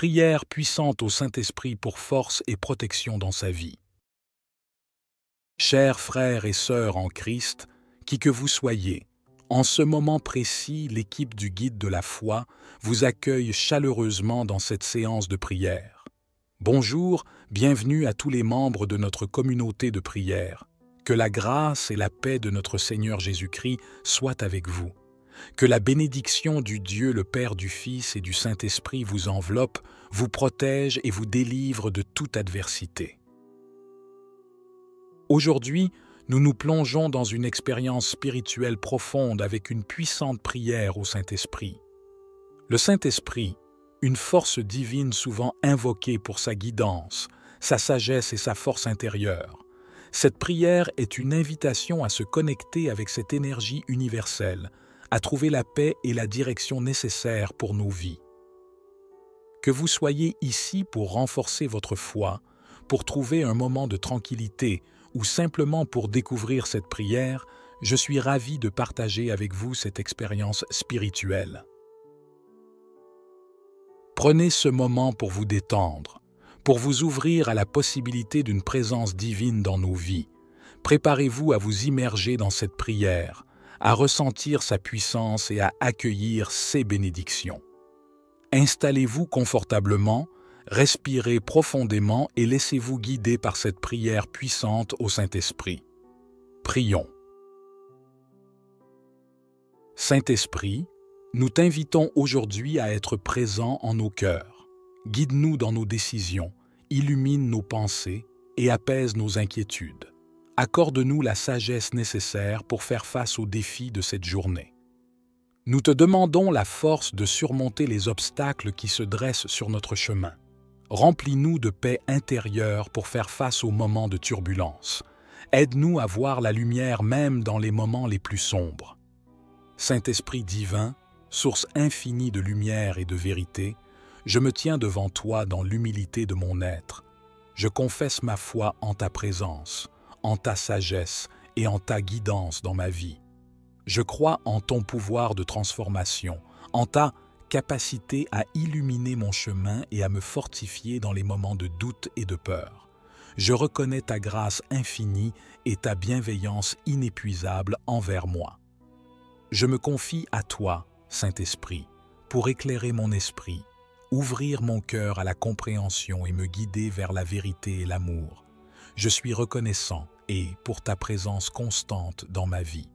Prière puissante au Saint-Esprit pour force et protection dans sa vie. Chers frères et sœurs en Christ, qui que vous soyez, en ce moment précis, l'équipe du Guide de la foi vous accueille chaleureusement dans cette séance de prière. Bonjour, bienvenue à tous les membres de notre communauté de prière. Que la grâce et la paix de notre Seigneur Jésus-Christ soient avec vous. Que la bénédiction du Dieu, le Père du Fils et du Saint-Esprit vous enveloppe, vous protège et vous délivre de toute adversité. Aujourd'hui, nous nous plongeons dans une expérience spirituelle profonde avec une puissante prière au Saint-Esprit. Le Saint-Esprit, une force divine souvent invoquée pour sa guidance, sa sagesse et sa force intérieure. Cette prière est une invitation à se connecter avec cette énergie universelle, à trouver la paix et la direction nécessaires pour nos vies. Que vous soyez ici pour renforcer votre foi, pour trouver un moment de tranquillité ou simplement pour découvrir cette prière, je suis ravi de partager avec vous cette expérience spirituelle. Prenez ce moment pour vous détendre, pour vous ouvrir à la possibilité d'une présence divine dans nos vies. Préparez-vous à vous immerger dans cette prière, à ressentir sa puissance et à accueillir ses bénédictions. Installez-vous confortablement, respirez profondément et laissez-vous guider par cette prière puissante au Saint-Esprit. Prions. Saint-Esprit, nous t'invitons aujourd'hui à être présent en nos cœurs. Guide-nous dans nos décisions, illumine nos pensées et apaise nos inquiétudes. Accorde-nous la sagesse nécessaire pour faire face aux défis de cette journée. Nous te demandons la force de surmonter les obstacles qui se dressent sur notre chemin. Remplis-nous de paix intérieure pour faire face aux moments de turbulence. Aide-nous à voir la lumière même dans les moments les plus sombres. Saint-Esprit divin, source infinie de lumière et de vérité, je me tiens devant toi dans l'humilité de mon être. Je confesse ma foi en ta présence, en ta sagesse et en ta guidance dans ma vie. Je crois en ton pouvoir de transformation, en ta capacité à illuminer mon chemin et à me fortifier dans les moments de doute et de peur. Je reconnais ta grâce infinie et ta bienveillance inépuisable envers moi. Je me confie à toi, Saint-Esprit, pour éclairer mon esprit, ouvrir mon cœur à la compréhension et me guider vers la vérité et l'amour. Je suis reconnaissant pour ta présence constante dans ma vie.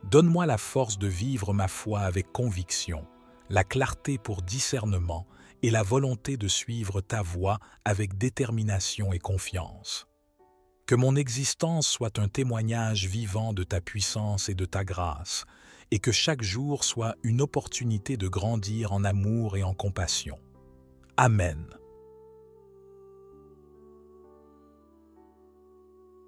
Donne-moi la force de vivre ma foi avec conviction, la clarté pour discernement et la volonté de suivre ta voie avec détermination et confiance. Que mon existence soit un témoignage vivant de ta puissance et de ta grâce, et que chaque jour soit une opportunité de grandir en amour et en compassion. Amen.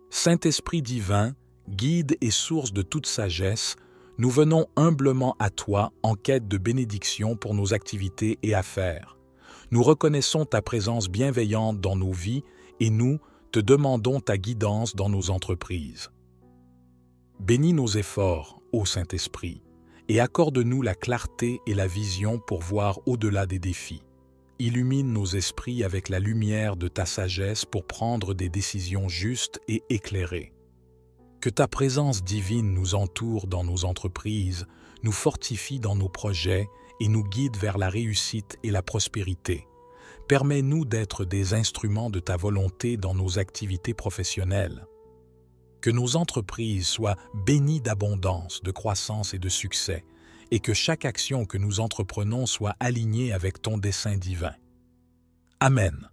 Saint-Esprit divin, guide et source de toute sagesse, nous venons humblement à toi en quête de bénédiction pour nos activités et affaires. Nous reconnaissons ta présence bienveillante dans nos vies et nous te demandons ta guidance dans nos entreprises. Bénis nos efforts, ô Saint-Esprit, et accorde-nous la clarté et la vision pour voir au-delà des défis. Illumine nos esprits avec la lumière de ta sagesse pour prendre des décisions justes et éclairées. Que ta présence divine nous entoure dans nos entreprises, nous fortifie dans nos projets et nous guide vers la réussite et la prospérité. Permets-nous d'être des instruments de ta volonté dans nos activités professionnelles. Que nos entreprises soient bénies d'abondance, de croissance et de succès, et que chaque action que nous entreprenons soit alignée avec ton dessein divin. Amen.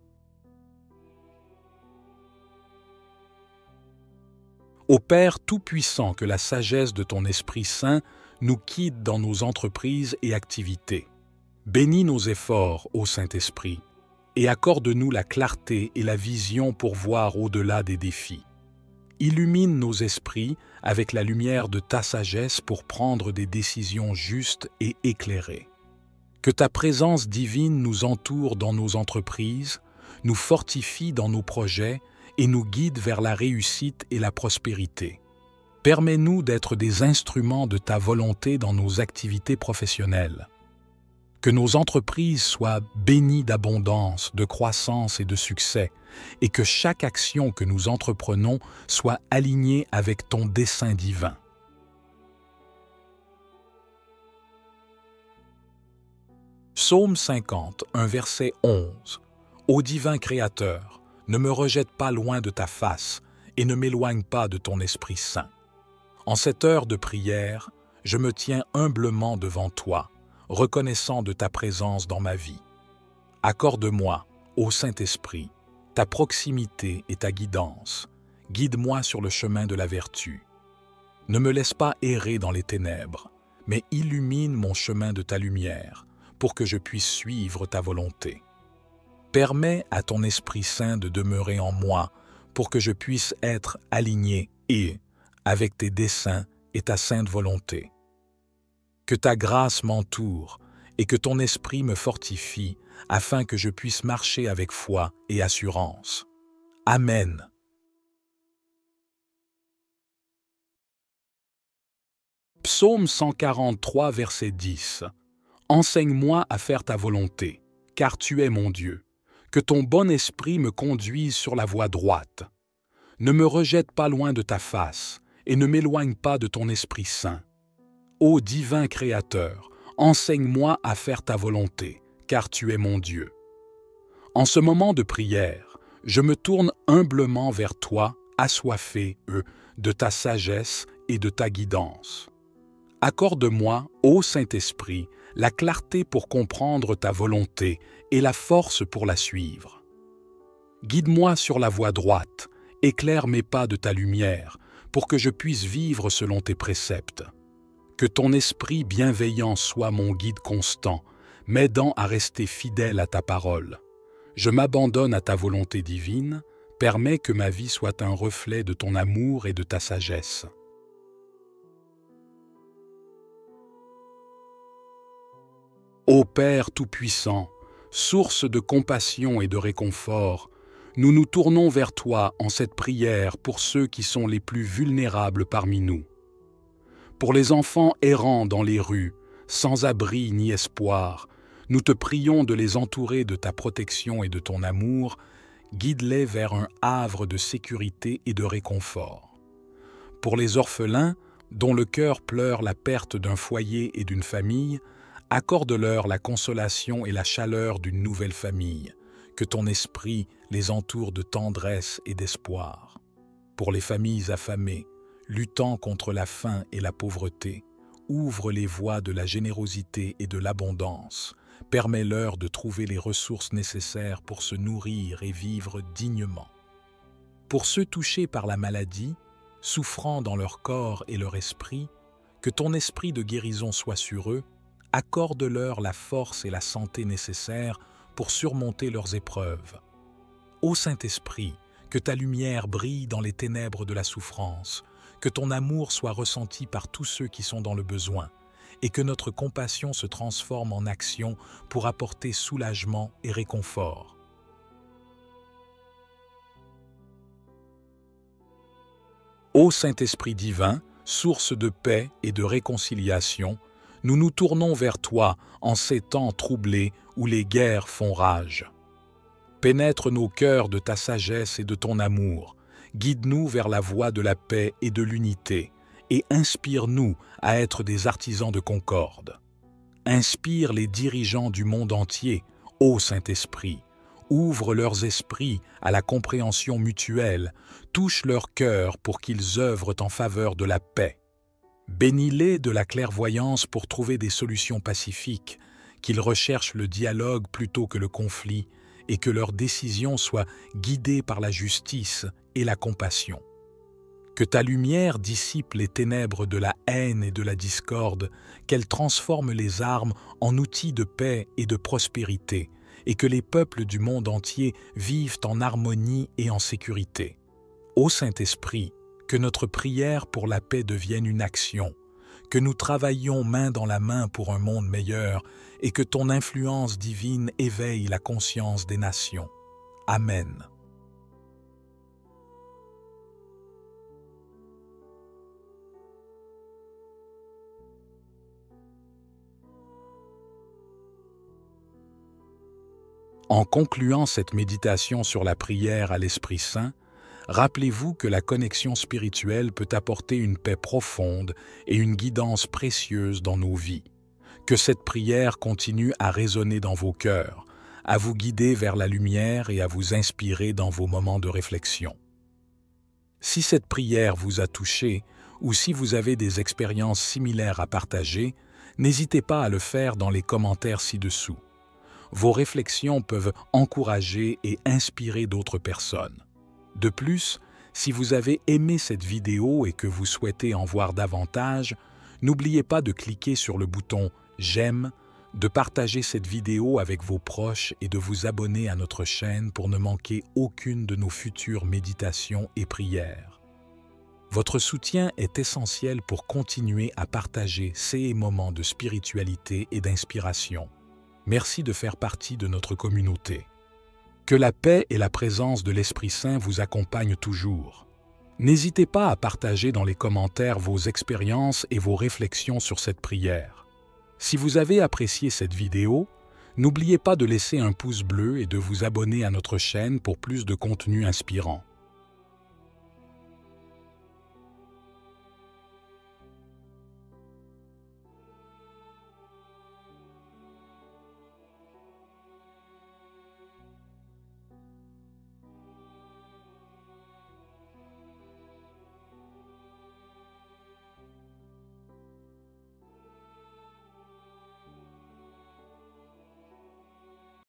Ô Père Tout-Puissant, que la sagesse de ton Esprit Saint nous guide dans nos entreprises et activités. Bénis nos efforts, ô Saint-Esprit, et accorde-nous la clarté et la vision pour voir au-delà des défis. Illumine nos esprits avec la lumière de ta sagesse pour prendre des décisions justes et éclairées. Que ta présence divine nous entoure dans nos entreprises, nous fortifie dans nos projets et nous guide vers la réussite et la prospérité. Permets-nous d'être des instruments de ta volonté dans nos activités professionnelles. Que nos entreprises soient bénies d'abondance, de croissance et de succès, et que chaque action que nous entreprenons soit alignée avec ton dessein divin. Psaume 50, un verset 11. Ô divin Créateur, ne me rejette pas loin de ta face et ne m'éloigne pas de ton Esprit Saint. En cette heure de prière, je me tiens humblement devant toi, reconnaissant de ta présence dans ma vie. Accorde-moi, ô Saint-Esprit, ta proximité et ta guidance. Guide-moi sur le chemin de la vertu. Ne me laisse pas errer dans les ténèbres, mais illumine mon chemin de ta lumière, pour que je puisse suivre ta volonté. Permets à ton Esprit Saint de demeurer en moi, pour que je puisse être aligné et, avec tes desseins et ta sainte volonté. Que ta grâce m'entoure et que ton esprit me fortifie afin que je puisse marcher avec foi et assurance. Amen. Psaume 143, verset 10. Enseigne-moi à faire ta volonté, car tu es mon Dieu. Que ton bon esprit me conduise sur la voie droite. Ne me rejette pas loin de ta face et ne m'éloigne pas de ton Esprit Saint. Ô divin Créateur, enseigne-moi à faire ta volonté, car tu es mon Dieu. En ce moment de prière, je me tourne humblement vers toi, assoiffé, de ta sagesse et de ta guidance. Accorde-moi, ô Saint-Esprit, la clarté pour comprendre ta volonté et la force pour la suivre. Guide-moi sur la voie droite, éclaire mes pas de ta lumière, pour que je puisse vivre selon tes préceptes. Que ton esprit bienveillant soit mon guide constant, m'aidant à rester fidèle à ta parole. Je m'abandonne à ta volonté divine, permets que ma vie soit un reflet de ton amour et de ta sagesse. Ô Père Tout-Puissant, source de compassion et de réconfort, nous nous tournons vers toi en cette prière pour ceux qui sont les plus vulnérables parmi nous. Pour les enfants errants dans les rues, sans abri ni espoir, nous te prions de les entourer de ta protection et de ton amour, guide-les vers un havre de sécurité et de réconfort. Pour les orphelins, dont le cœur pleure la perte d'un foyer et d'une famille, accorde-leur la consolation et la chaleur d'une nouvelle famille, que ton esprit les entoure de tendresse et d'espoir. Pour les familles affamées, luttant contre la faim et la pauvreté, ouvre les voies de la générosité et de l'abondance, permets-leur de trouver les ressources nécessaires pour se nourrir et vivre dignement. Pour ceux touchés par la maladie, souffrant dans leur corps et leur esprit, que ton esprit de guérison soit sur eux, accorde-leur la force et la santé nécessaires pour surmonter leurs épreuves. Ô Saint-Esprit, que ta lumière brille dans les ténèbres de la souffrance, que ton amour soit ressenti par tous ceux qui sont dans le besoin, et que notre compassion se transforme en action pour apporter soulagement et réconfort. Ô Saint-Esprit divin, source de paix et de réconciliation, nous nous tournons vers toi en ces temps troublés où les guerres font rage. Pénètre nos cœurs de ta sagesse et de ton amour, guide-nous vers la voie de la paix et de l'unité, et inspire-nous à être des artisans de concorde. Inspire les dirigeants du monde entier, ô Saint-Esprit, ouvre leurs esprits à la compréhension mutuelle, touche leur cœur pour qu'ils œuvrent en faveur de la paix. Bénis-les de la clairvoyance pour trouver des solutions pacifiques, qu'ils recherchent le dialogue plutôt que le conflit, et que leurs décisions soient guidées par la justice et la compassion. Que ta lumière dissipe les ténèbres de la haine et de la discorde, qu'elle transforme les armes en outils de paix et de prospérité, et que les peuples du monde entier vivent en harmonie et en sécurité. Ô Saint-Esprit, que notre prière pour la paix devienne une action, que nous travaillions main dans la main pour un monde meilleur et que ton influence divine éveille la conscience des nations. Amen. En concluant cette méditation sur la prière à l'Esprit Saint, rappelez-vous que la connexion spirituelle peut apporter une paix profonde et une guidance précieuse dans nos vies. Que cette prière continue à résonner dans vos cœurs, à vous guider vers la lumière et à vous inspirer dans vos moments de réflexion. Si cette prière vous a touché ou si vous avez des expériences similaires à partager, n'hésitez pas à le faire dans les commentaires ci-dessous. Vos réflexions peuvent encourager et inspirer d'autres personnes. De plus, si vous avez aimé cette vidéo et que vous souhaitez en voir davantage, n'oubliez pas de cliquer sur le bouton « J'aime », de partager cette vidéo avec vos proches et de vous abonner à notre chaîne pour ne manquer aucune de nos futures méditations et prières. Votre soutien est essentiel pour continuer à partager ces moments de spiritualité et d'inspiration. Merci de faire partie de notre communauté. Que la paix et la présence de l'Esprit Saint vous accompagnent toujours. N'hésitez pas à partager dans les commentaires vos expériences et vos réflexions sur cette prière. Si vous avez apprécié cette vidéo, n'oubliez pas de laisser un pouce bleu et de vous abonner à notre chaîne pour plus de contenu inspirant.